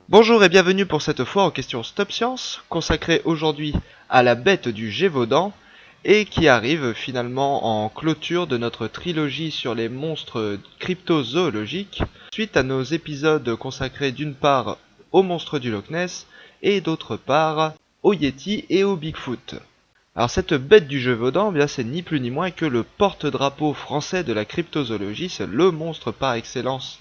Bonjour et bienvenue pour cette fois en question Stop Science, consacrée aujourd'hui à la bête du Gévaudan, et qui arrive finalement en clôture de notre trilogie sur les monstres cryptozoologiques, suite à nos épisodes consacrés d'une part aux monstres du Loch Ness, et d'autre part au Yeti et au Bigfoot. Alors cette bête du Gévaudan, bien c'est ni plus ni moins que le porte-drapeau français de la cryptozoologie, c'est le monstre par excellence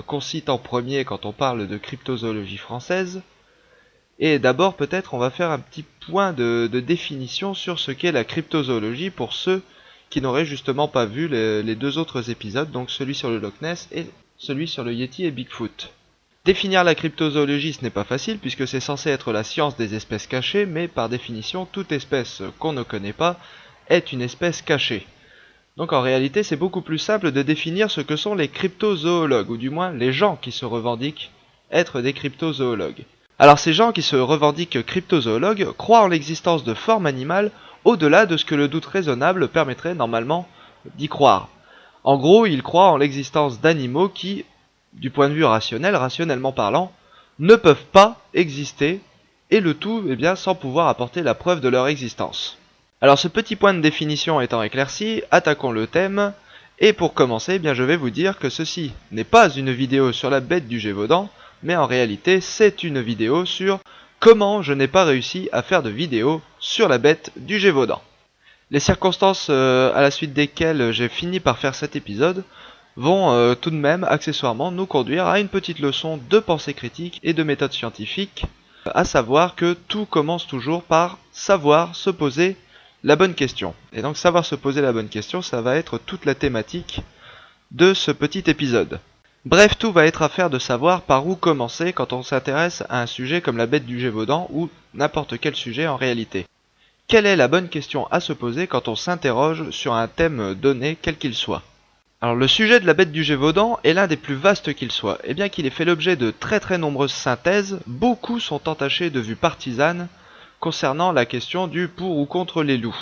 qu'on cite en premier quand on parle de cryptozoologie française. Et d'abord peut-être on va faire un petit point de définition sur ce qu'est la cryptozoologie pour ceux qui n'auraient justement pas vu les deux autres épisodes, donc celui sur le Loch Ness et celui sur le Yeti et Bigfoot. Définir la cryptozoologie ce n'est pas facile puisque c'est censé être la science des espèces cachées, mais par définition toute espèce qu'on ne connaît pas est une espèce cachée. Donc en réalité c'est beaucoup plus simple de définir ce que sont les cryptozoologues, ou du moins les gens qui se revendiquent être des cryptozoologues. Alors ces gens qui se revendiquent cryptozoologues croient en l'existence de formes animales au-delà de ce que le doute raisonnable permettrait normalement d'y croire. En gros, ils croient en l'existence d'animaux qui, du point de vue rationnellement parlant, ne peuvent pas exister, et le tout sans pouvoir apporter la preuve de leur existence. Alors ce petit point de définition étant éclairci, attaquons le thème, et pour commencer, je vais vous dire que ceci n'est pas une vidéo sur la bête du Gévaudan, mais en réalité c'est une vidéo sur comment je n'ai pas réussi à faire de vidéo sur la bête du Gévaudan. Les circonstances à la suite desquelles j'ai fini par faire cet épisode vont tout de même accessoirement nous conduire à une petite leçon de pensée critique et de méthode scientifique, à savoir que tout commence toujours par savoir se poser la bonne question. Et donc savoir se poser la bonne question, ça va être toute la thématique de ce petit épisode. Bref, tout va être affaire de savoir par où commencer quand on s'intéresse à un sujet comme la bête du Gévaudan ou n'importe quel sujet en réalité. Quelle est la bonne question à se poser quand on s'interroge sur un thème donné, quel qu'il soit? Alors le sujet de la bête du Gévaudan est l'un des plus vastes qu'il soit, et bien qu'il ait fait l'objet de très nombreuses synthèses, beaucoup sont entachés de vues partisanes concernant la question du pour ou contre les loups.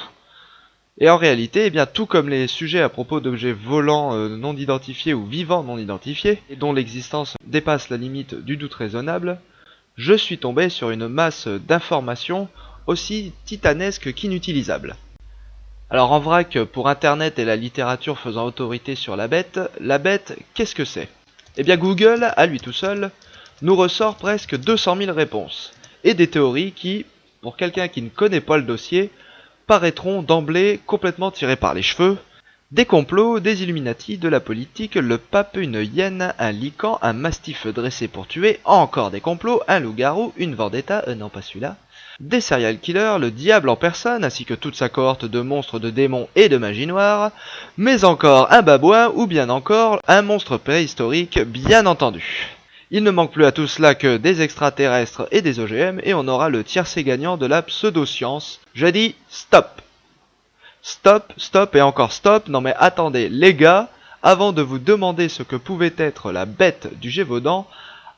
Et en réalité, tout comme les sujets à propos d'objets volants non identifiés ou vivants non identifiés, et dont l'existence dépasse la limite du doute raisonnable, je suis tombé sur une masse d'informations aussi titanesques qu'inutilisables. Alors en vrac, pour internet et la littérature faisant autorité sur la bête, qu'est-ce que c'est? Google, à lui tout seul, nous ressort presque 200 000 réponses, et des théories qui, pour quelqu'un qui ne connaît pas le dossier, paraîtront d'emblée complètement tirées par les cheveux. Des complots, des Illuminati, de la politique, le pape, une hyène, un lycan, un mastif dressé pour tuer, encore des complots, un loup-garou, une vendetta, non pas celui-là, des serial killers, le diable en personne, ainsi que toute sa cohorte de monstres, de démons et de magie noire, mais encore un babouin, ou bien encore un monstre préhistorique, bien entendu. Il ne manque plus à tout cela que des extraterrestres et des OGM, et on aura le tiercé gagnant de la pseudo-science. Je dis stop. Stop et encore stop. Non mais attendez les gars, avant de vous demander ce que pouvait être la bête du Gévaudan,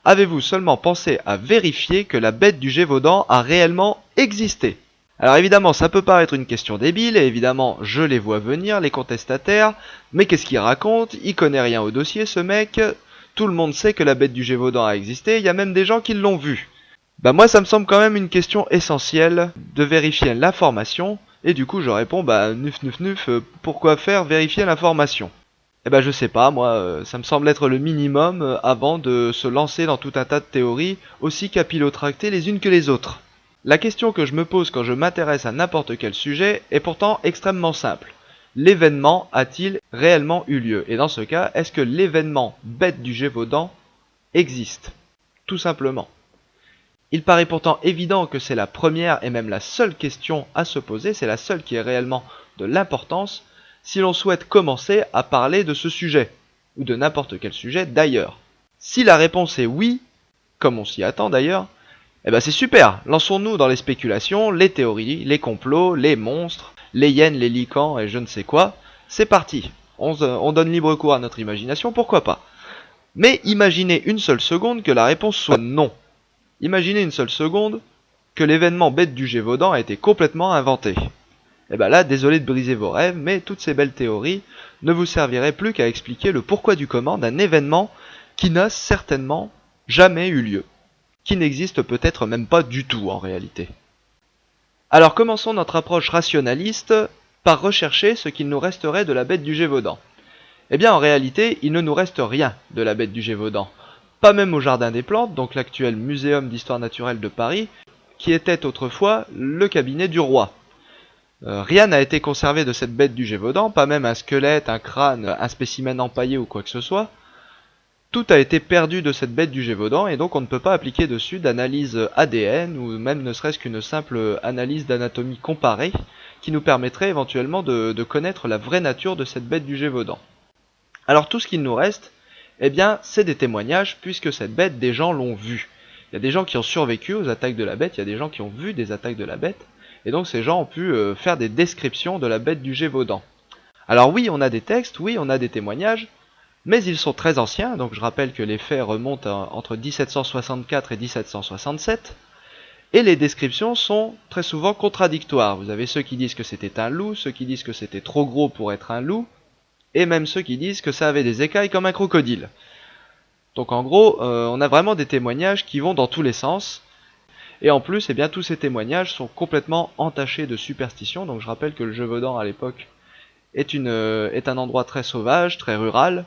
avez-vous seulement pensé à vérifier que la bête du Gévaudan a réellement existé? Alors évidemment ça peut paraître une question débile, et évidemment je les vois venir, les contestataires, mais qu'est-ce qu'il raconte? Il connaît rien au dossier ce mec, tout le monde sait que la bête du Gévaudan a existé, il y a même des gens qui l'ont vue. Moi ça me semble quand même une question essentielle de vérifier l'information, et du coup je réponds pourquoi faire vérifier l'information? Je sais pas, moi, ça me semble être le minimum avant de se lancer dans tout un tas de théories aussi capillotractées les unes que les autres. La question que je me pose quand je m'intéresse à n'importe quel sujet est pourtant extrêmement simple. L'événement a-t-il réellement eu lieu? Et dans ce cas, est-ce que l'événement bête du Gévaudan existe? Tout simplement. Il paraît pourtant évident que c'est la première et même la seule question à se poser, c'est la seule qui est réellement de l'importance, si l'on souhaite commencer à parler de ce sujet, ou de n'importe quel sujet d'ailleurs. Si la réponse est oui, comme on s'y attend d'ailleurs, c'est super, lançons-nous dans les spéculations, les théories, les complots, les monstres, les hyènes, les lycans et je ne sais quoi, c'est parti, on donne libre cours à notre imagination, pourquoi pas. Mais imaginez une seule seconde que la réponse soit non. Imaginez une seule seconde que l'événement bête du Gévaudan a été complètement inventé. Là, désolé de briser vos rêves, mais toutes ces belles théories ne vous servirait plus qu'à expliquer le pourquoi du comment d'un événement qui n'a certainement jamais eu lieu, qui n'existe peut-être même pas du tout en réalité. Alors commençons notre approche rationaliste par rechercher ce qu'il nous resterait de la bête du Gévaudan. Eh bien en réalité, il ne nous reste rien de la bête du Gévaudan, pas même au Jardin des Plantes, donc l'actuel Muséum d'Histoire Naturelle de Paris, qui était autrefois le cabinet du roi. Rien n'a été conservé de cette bête du Gévaudan, pas même un squelette, un crâne, un spécimen empaillé ou quoi que ce soit. Tout a été perdu de cette bête du Gévaudan et donc on ne peut pas appliquer dessus d'analyse ADN ou même ne serait-ce qu'une simple analyse d'anatomie comparée qui nous permettrait éventuellement de connaître la vraie nature de cette bête du Gévaudan. Alors tout ce qu'il nous reste, eh bien c'est des témoignages puisque cette bête, des gens l'ont vue. Il y a des gens qui ont survécu aux attaques de la bête, il y a des gens qui ont vu des attaques de la bête. Et donc ces gens ont pu faire des descriptions de la bête du Gévaudan. Alors oui, on a des textes, oui, on a des témoignages, mais ils sont très anciens, donc je rappelle que les faits remontent entre 1764 et 1767, et les descriptions sont très souvent contradictoires. Vous avez ceux qui disent que c'était un loup, ceux qui disent que c'était trop gros pour être un loup, et même ceux qui disent que ça avait des écailles comme un crocodile. Donc en gros, on a vraiment des témoignages qui vont dans tous les sens. Et en plus, eh bien, tous ces témoignages sont complètement entachés de superstitions. Donc je rappelle que le Gévaudan à l'époque est un endroit très sauvage, très rural.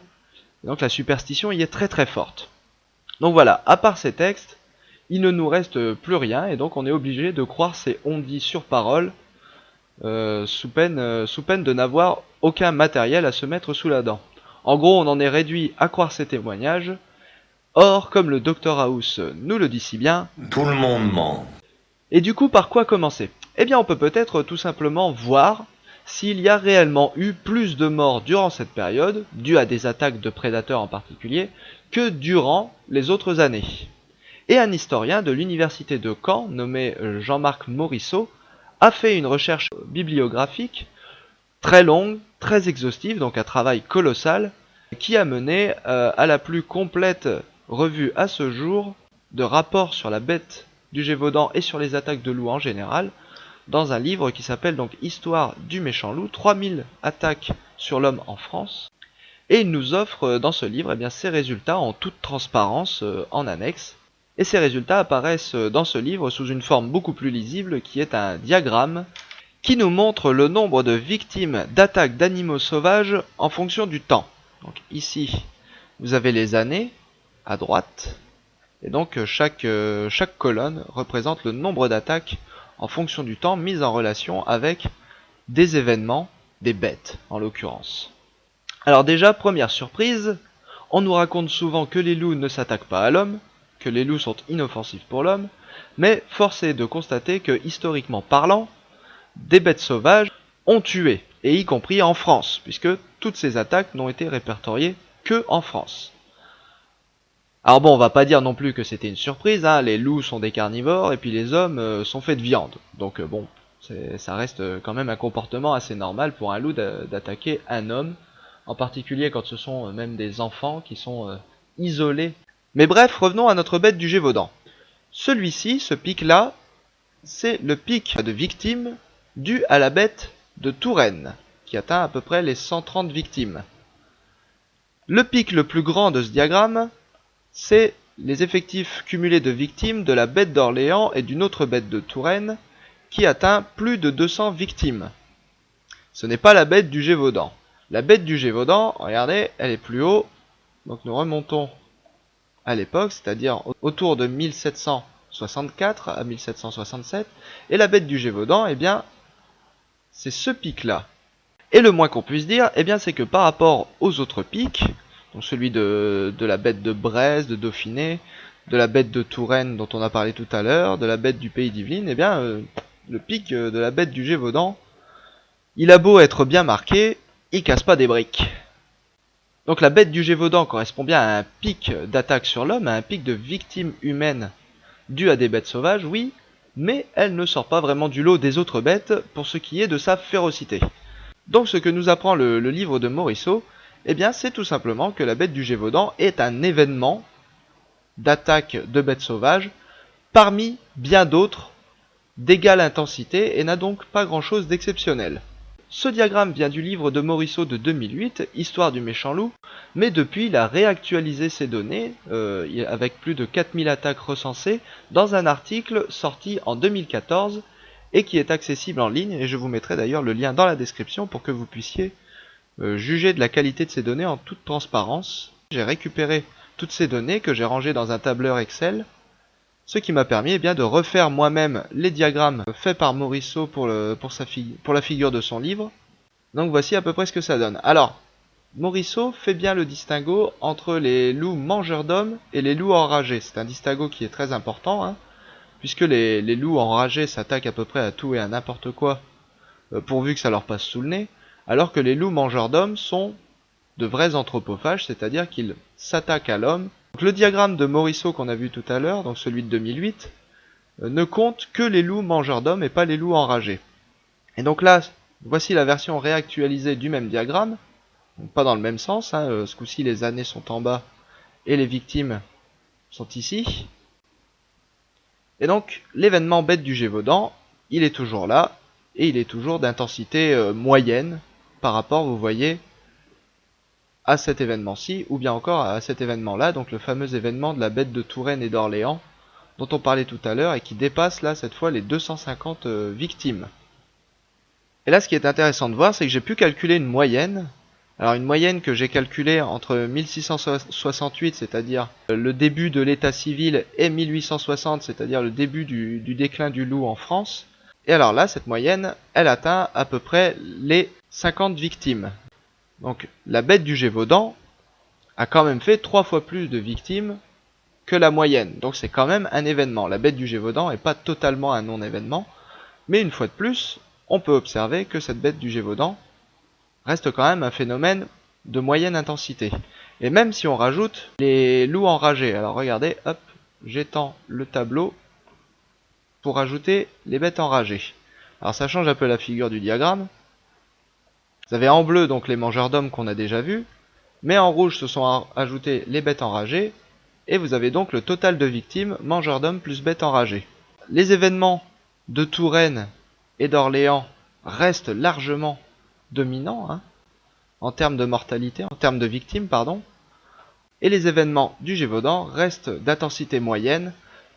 Et donc la superstition y est très très forte. Donc voilà, à part ces textes, il ne nous reste plus rien. Et donc on est obligé de croire ces on-dit sur parole sous peine de n'avoir aucun matériel à se mettre sous la dent. En gros, on en est réduit à croire ces témoignages. Or, comme le Dr House nous le dit si bien, tout le monde ment. Et du coup, par quoi commencer? Eh bien, on peut peut-être tout simplement voir s'il y a réellement eu plus de morts durant cette période, dues à des attaques de prédateurs en particulier, que durant les autres années. Et un historien de l'université de Caen, nommé Jean-Marc Morisseau, a fait une recherche bibliographique très longue, très exhaustive, donc un travail colossal, qui a mené à la plus complète revue à ce jour de rapports sur la bête du Gévaudan et sur les attaques de loups en général, dans un livre qui s'appelle donc Histoire du méchant loup, 3000 attaques sur l'homme en France. Et il nous offre dans ce livre eh bien, ces résultats en toute transparence en annexe. Et ces résultats apparaissent dans ce livre sous une forme beaucoup plus lisible qui est un diagramme qui nous montre le nombre de victimes d'attaques d'animaux sauvages en fonction du temps. Donc ici, vous avez les années à droite, et donc chaque colonne représente le nombre d'attaques en fonction du temps mises en relation avec des événements, des bêtes en l'occurrence. Alors déjà, première surprise, on nous raconte souvent que les loups ne s'attaquent pas à l'homme, que les loups sont inoffensifs pour l'homme, mais force est de constater que historiquement parlant, des bêtes sauvages ont tué, et y compris en France, puisque toutes ces attaques n'ont été répertoriées que en France. Alors bon, on va pas dire non plus que c'était une surprise, hein, les loups sont des carnivores, et puis les hommes sont faits de viande. Donc bon, ça reste quand même un comportement assez normal pour un loup d'attaquer un homme, en particulier quand ce sont même des enfants qui sont isolés. Mais bref, revenons à notre bête du Gévaudan. Celui-ci, ce pic-là, c'est le pic de victimes dû à la bête de Touraine, qui atteint à peu près les 130 victimes. Le pic le plus grand de ce diagramme, c'est les effectifs cumulés de victimes de la bête d'Orléans et d'une autre bête de Touraine, qui atteint plus de 200 victimes. Ce n'est pas la bête du Gévaudan. La bête du Gévaudan, regardez, elle est plus haut, donc nous remontons à l'époque, c'est-à-dire autour de 1764 à 1767, et la bête du Gévaudan, eh bien, c'est ce pic-là. Et le moins qu'on puisse dire, eh bien, c'est que par rapport aux autres pics, donc celui de la bête de Brest, de Dauphiné, de la bête de Touraine dont on a parlé tout à l'heure, de la bête du Pays d'Yvelines, eh bien, le pic de la bête du Gévaudan, il a beau être bien marqué, il casse pas des briques. Donc la bête du Gévaudan correspond bien à un pic d'attaque sur l'homme, à un pic de victimes humaines dues à des bêtes sauvages, oui, mais elle ne sort pas vraiment du lot des autres bêtes pour ce qui est de sa férocité. Donc ce que nous apprend le livre de Morisseau, eh bien c'est tout simplement que la bête du Gévaudan est un événement d'attaque de bêtes sauvages parmi bien d'autres d'égale intensité et n'a donc pas grand chose d'exceptionnel. Ce diagramme vient du livre de Morisot de 2008, Histoire du méchant loup, mais depuis il a réactualisé ces données, avec plus de 4000 attaques recensées, dans un article sorti en 2014, et qui est accessible en ligne, et je vous mettrai d'ailleurs le lien dans la description pour que vous puissiez juger de la qualité de ces données en toute transparence. J'ai récupéré toutes ces données que j'ai rangées dans un tableur Excel, ce qui m'a permis bien de refaire moi-même les diagrammes faits par Morisot pour la figure de son livre. Donc voici à peu près ce que ça donne. Alors, Morisot fait bien le distinguo entre les loups mangeurs d'hommes et les loups enragés. C'est un distinguo qui est très important, hein, puisque les loups enragés s'attaquent à peu près à tout et à n'importe quoi, pourvu que ça leur passe sous le nez, alors que les loups mangeurs d'hommes sont de vrais anthropophages, c'est-à-dire qu'ils s'attaquent à l'homme. Donc, le diagramme de Morisot qu'on a vu tout à l'heure, donc celui de 2008, ne compte que les loups mangeurs d'hommes et pas les loups enragés. Et donc là, voici la version réactualisée du même diagramme, donc pas dans le même sens, hein, ce coup-ci les années sont en bas et les victimes sont ici. Et donc l'événement bête du Gévaudan, il est toujours là, et il est toujours d'intensité moyenne par rapport, vous voyez, à cet événement-ci, ou bien encore à cet événement-là, donc le fameux événement de la bête de Touraine et d'Orléans, dont on parlait tout à l'heure, et qui dépasse là, cette fois, les 250 victimes. Et là, ce qui est intéressant de voir, c'est que j'ai pu calculer une moyenne. Alors une moyenne que j'ai calculée entre 1668, c'est-à-dire le début de l'état civil, et 1860, c'est-à-dire le début du déclin du loup en France. Et alors là, cette moyenne, elle atteint à peu près les 50 victimes. Donc la bête du Gévaudan a quand même fait 3 fois plus de victimes que la moyenne. Donc c'est quand même un événement. La bête du Gévaudan n'est pas totalement un non-événement. Mais une fois de plus, on peut observer que cette bête du Gévaudan reste quand même un phénomène de moyenne intensité. Et même si on rajoute les loups enragés, alors regardez, hop, j'étends le tableau pour ajouter les bêtes enragées. Alors ça change un peu la figure du diagramme. Vous avez en bleu donc les mangeurs d'hommes qu'on a déjà vus, mais en rouge se sont ajoutés les bêtes enragées, et vous avez donc le total de victimes, mangeurs d'hommes plus bêtes enragées. Les événements de Touraine et d'Orléans restent largement dominants, hein, en termes de mortalité, en termes de victimes, pardon, et les événements du Gévaudan restent d'intensité moyenne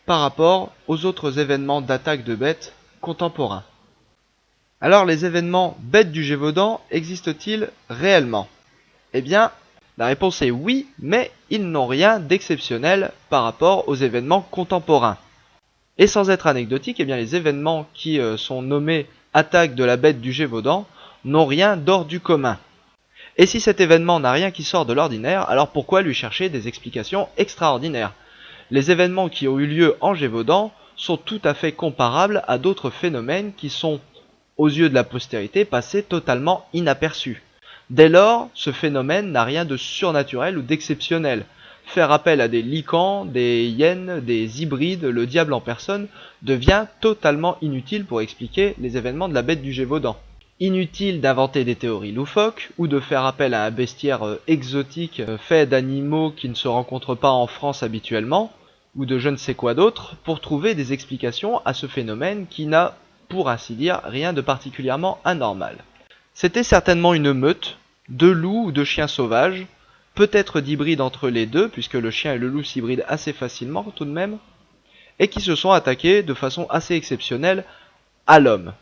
par rapport aux autres événements d'attaque de bêtes contemporains. Alors les événements bêtes du Gévaudan existent-ils réellement? Eh bien, la réponse est oui, mais ils n'ont rien d'exceptionnel par rapport aux événements contemporains. Et sans être anecdotique, eh bien les événements qui sont nommés attaque de la bête du Gévaudan n'ont rien d'hors du commun. Et si cet événement n'a rien qui sort de l'ordinaire, alors pourquoi lui chercher des explications extraordinaires? Les événements qui ont eu lieu en Gévaudan sont tout à fait comparables à d'autres phénomènes qui sont, aux yeux de la postérité, passés totalement inaperçus. Dès lors, ce phénomène n'a rien de surnaturel ou d'exceptionnel. Faire appel à des lycans, des hyènes, des hybrides, le diable en personne, devient totalement inutile pour expliquer les événements de la bête du Gévaudan. Inutile d'inventer des théories loufoques, ou de faire appel à un bestiaire exotique fait d'animaux qui ne se rencontrent pas en France habituellement, ou de je ne sais quoi d'autre, pour trouver des explications à ce phénomène qui n'a, pour ainsi dire, rien de particulièrement anormal. C'était certainement une meute de loups ou de chiens sauvages, peut-être d'hybrides entre les deux, puisque le chien et le loup s'hybrident assez facilement tout de même, et qui se sont attaqués de façon assez exceptionnelle à l'homme.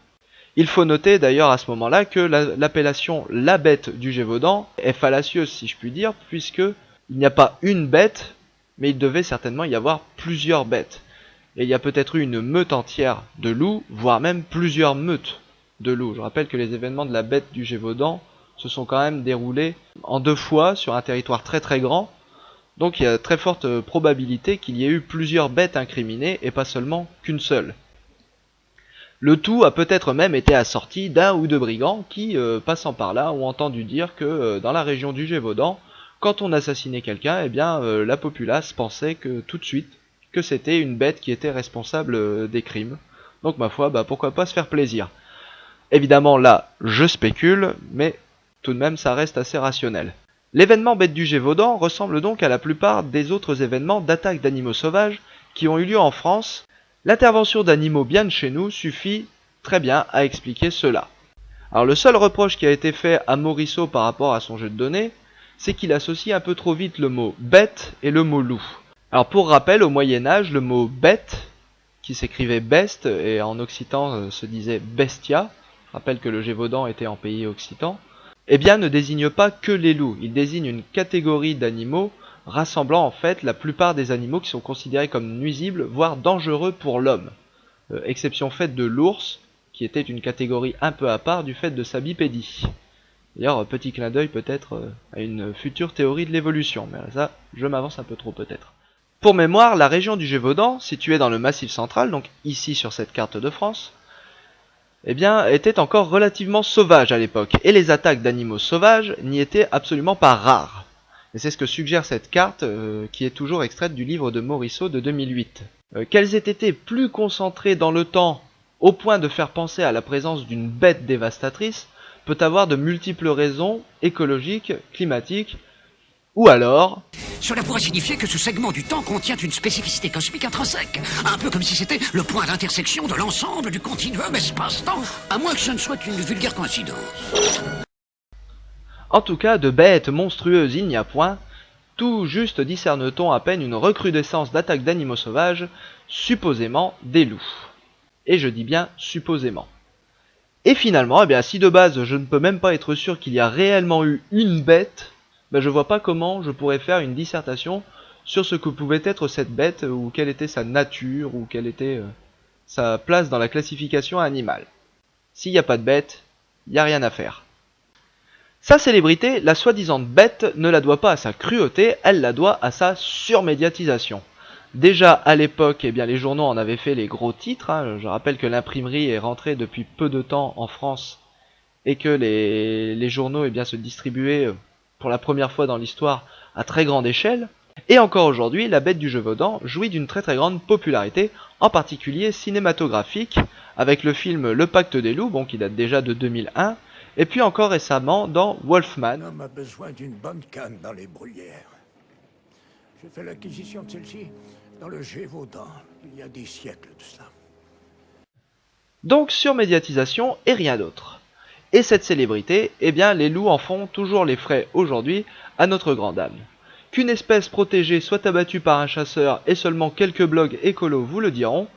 Il faut noter d'ailleurs à ce moment-là que l'appellation la bête du Gévaudan est fallacieuse, si je puis dire, puisque il n'y a pas une bête, mais il devait certainement y avoir plusieurs bêtes. Et il y a peut-être eu une meute entière de loups, voire même plusieurs meutes de loups. Je rappelle que les événements de la bête du Gévaudan se sont quand même déroulés en 2 fois sur un territoire très très grand, donc il y a très forte probabilité qu'il y ait eu plusieurs bêtes incriminées et pas seulement qu'une seule. Le tout a peut-être même été assorti d'un ou deux brigands qui, passant par là, ont entendu dire que dans la région du Gévaudan, quand on assassinait quelqu'un, eh bien la populace pensait que tout de suite que c'était une bête qui était responsable des crimes. Donc ma foi, pourquoi pas se faire plaisir. Évidemment là, je spécule, mais tout de même ça reste assez rationnel. L'événement bête du Gévaudan ressemble donc à la plupart des autres événements d'attaque d'animaux sauvages qui ont eu lieu en France. L'intervention d'animaux bien de chez nous suffit très bien à expliquer cela. Alors le seul reproche qui a été fait à Morisot par rapport à son jeu de données, c'est qu'il associe un peu trop vite le mot bête et le mot loup. Alors pour rappel, au Moyen-Âge, le mot bête, qui s'écrivait best et en occitan se disait bestia, je rappelle que le Gévaudan était en pays occitan, eh bien ne désigne pas que les loups, il désigne une catégorie d'animaux rassemblant en fait la plupart des animaux qui sont considérés comme nuisibles, voire dangereux pour l'homme. Exception faite de l'ours, qui était une catégorie un peu à part du fait de sa bipédie. D'ailleurs, petit clin d'œil peut-être à une future théorie de l'évolution, mais ça, je m'avance un peu trop peut-être. Pour mémoire, la région du Gévaudan, située dans le Massif central, donc ici sur cette carte de France, eh bien, était encore relativement sauvage à l'époque, et les attaques d'animaux sauvages n'y étaient absolument pas rares. Et c'est ce que suggère cette carte, qui est toujours extraite du livre de Morisot de 2008. Qu'elles aient été plus concentrées dans le temps, au point de faire penser à la présence d'une bête dévastatrice, peut avoir de multiples raisons écologiques, climatiques, ou alors... Cela pourrait signifier que ce segment du temps contient une spécificité cosmique intrinsèque, un peu comme si c'était le point d'intersection de l'ensemble du continuum espace-temps, à moins que ce ne soit une vulgaire coïncidence. En tout cas, de bêtes monstrueuses il n'y a point, tout juste discerne-t-on à peine une recrudescence d'attaques d'animaux sauvages, supposément des loups. Et je dis bien supposément. Et finalement, eh bien, si de base je ne peux même pas être sûr qu'il y a réellement eu une bête, ben je vois pas comment je pourrais faire une dissertation sur ce que pouvait être cette bête, ou quelle était sa nature, ou quelle était sa place dans la classification animale. S'il n'y a pas de bête, il n'y a rien à faire. Sa célébrité, la soi-disant bête, ne la doit pas à sa cruauté, elle la doit à sa surmédiatisation. Déjà à l'époque, eh bien, les journaux en avaient fait les gros titres. Je rappelle que l'imprimerie est rentrée depuis peu de temps en France et que les journaux eh bien, se distribuaient pour la première fois dans l'histoire à très grande échelle. Et encore aujourd'hui, la bête du Gévaudan jouit d'une très très grande popularité, en particulier cinématographique, avec le film Le Pacte des Loups, bon, qui date déjà de 2001, et puis encore récemment dans Wolfman. L'homme a besoin d'une bonne canne dans les bruyères. J'ai fait l'acquisition de celle-ci dans le Gévaudan, il y a des siècles de cela. Donc surmédiatisation et rien d'autre. Et cette célébrité, eh bien les loups en font toujours les frais aujourd'hui à notre grande dame. Qu'une espèce protégée soit abattue par un chasseur et seulement quelques blogs écolos vous le diront,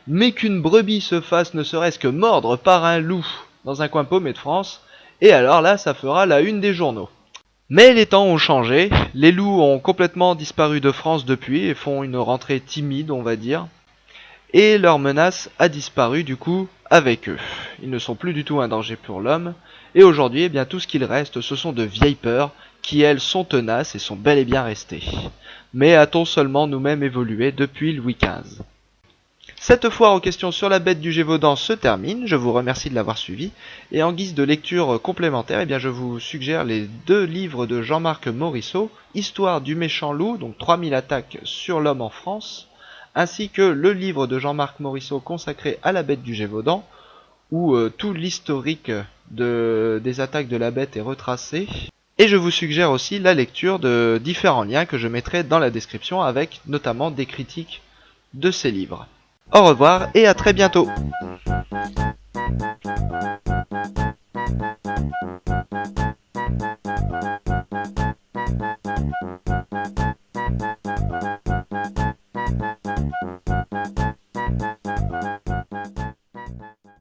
mais qu'une brebis se fasse ne serait-ce que mordre par un loup dans un coin paumé de France, et alors là ça fera la une des journaux. Mais les temps ont changé, les loups ont complètement disparu de France depuis et font une rentrée timide on va dire, et leur menace a disparu du coup avec eux. Ils ne sont plus du tout un danger pour l'homme, et aujourd'hui eh bien tout ce qu'il reste ce sont de vieilles peurs qui elles sont tenaces et sont bel et bien restées. Mais a-t-on seulement nous-mêmes évolué depuis Louis XV ? Cette foire aux questions sur la bête du Gévaudan se termine, je vous remercie de l'avoir suivi, et en guise de lecture complémentaire, eh bien je vous suggère les 2 livres de Jean-Marc Morisot, Histoire du méchant loup, donc 3000 attaques sur l'homme en France, ainsi que le livre de Jean-Marc Morisot consacré à la bête du Gévaudan, où tout l'historique des attaques de la bête est retracé. Et je vous suggère aussi la lecture de différents liens que je mettrai dans la description avec notamment des critiques de ces livres. Au revoir et à très bientôt.